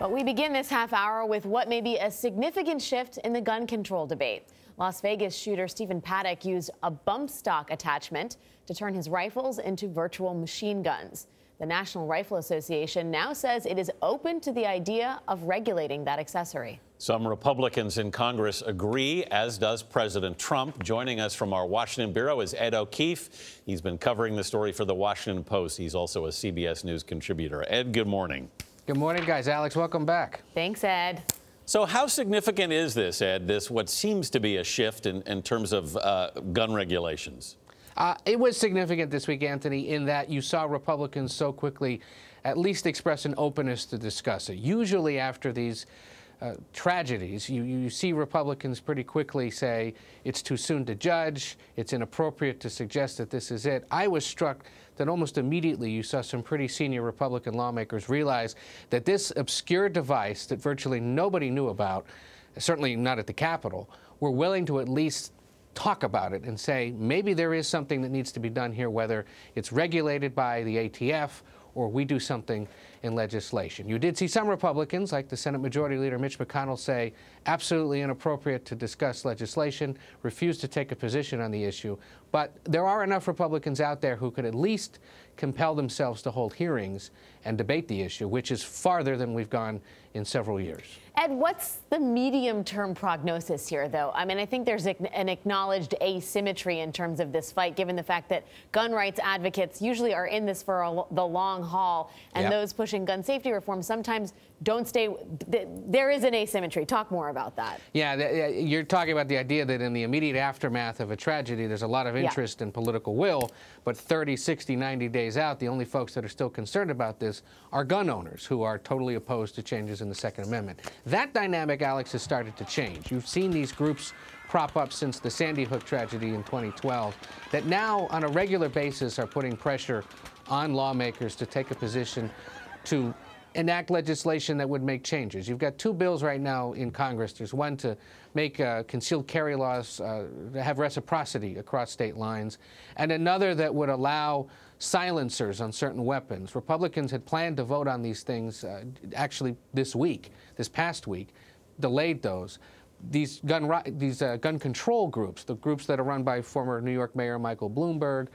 But we begin this half hour with what may be a significant shift in the gun control debate. Las Vegas shooter Stephen Paddock used a bump stock attachment to turn his rifles into virtual machine guns. The National Rifle Association now says it is open to the idea of regulating that accessory. Some Republicans in Congress agree, as does President Trump. Joining us from our Washington bureau is Ed O'Keefe. He's been covering the story for the Washington Post. He's also a CBS News contributor. Ed, good morning. Good morning, guys. Alex, welcome back. Thanks, Ed. So how significant is this, Ed, this what seems to be a shift in terms of gun regulations? It was significant this week, Anthony, in that you saw Republicans so quickly at least express an openness to discuss it. Usually after these tragedies, you see Republicans pretty quickly say it's too soon to judge, it's inappropriate to suggest that this is it. I was struck that almost immediately you saw some pretty senior Republican lawmakers realize that this obscure device that virtually nobody knew about, certainly not at the Capitol, were willing to at least talk about it and say maybe there is something that needs to be done here, whether it's regulated by the ATF or we do something in legislation. You did see some Republicans, like the Senate Majority Leader Mitch McConnell, say absolutely inappropriate to discuss legislation, refuse to take a position on the issue. But there are enough Republicans out there who could at least compel themselves to hold hearings and debate the issue, which is farther than we've gone in several years. Ed, what's the medium-term prognosis here, though? I mean, I think there's an acknowledged asymmetry in terms of this fight, given the fact that gun rights advocates usually are in this for the long haul, and those pushing gun safety reform sometimes don't stay. There is an asymmetry. Talk more about that. Yeah, you're talking about the idea that in the immediate aftermath of a tragedy, there's a lot of interest and political will, but 30, 60, 90 days out, the only folks that are still concerned about this are gun owners who are totally opposed to changes in the Second Amendment. That dynamic, Alex, has started to change. You've seen these groups crop up since the Sandy Hook tragedy in 2012 that now on a regular basis are putting pressure on lawmakers to take a position to enact legislation that would make changes. You've got two bills right now in Congress. There's one to make concealed carry laws have reciprocity across state lines, and another that would allow silencers on certain weapons. Republicans had planned to vote on these things actually this past week, delayed those. These gun control groups, the groups that are run by former New York Mayor Michael Bloomberg,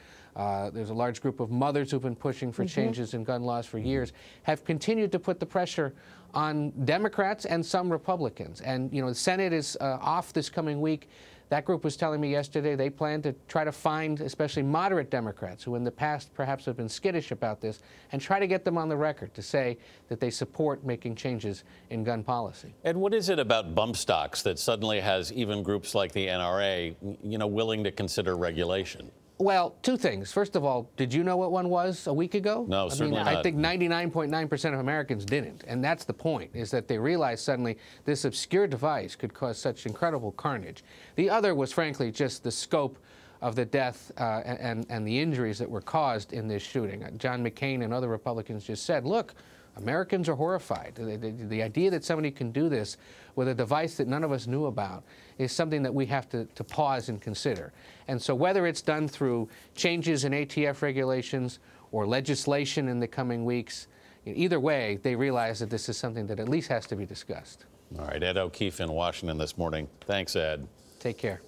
there's a large group of mothers who've been pushing for changes in gun laws for years, have continued to put the pressure on Democrats and some Republicans. And, you know, the Senate is off this coming week. That group was telling me yesterday they plan to try to find especially moderate Democrats who in the past perhaps have been skittish about this and try to get them on the record to say that they support making changes in gun policy. And what is it about bump stocks that suddenly has even groups like the NRA, you know, willing to consider regulation? Well, two things. First of all, did you know what one was a week ago? No, certainly not. I think 99.9% of Americans didn't. And that's the point, is that they realized suddenly this obscure device could cause such incredible carnage. The other was, frankly, just the scope of the death and the injuries that were caused in this shooting. John McCain and other Republicans just said, look, Americans are horrified. The idea that somebody can do this with a device that none of us knew about is something that we have to pause and consider. And so whether it's done through changes in ATF regulations or legislation in the coming weeks, either way, they realize that this is something that at least has to be discussed. All right, Ed O'Keefe in Washington this morning. Thanks, Ed. Take care.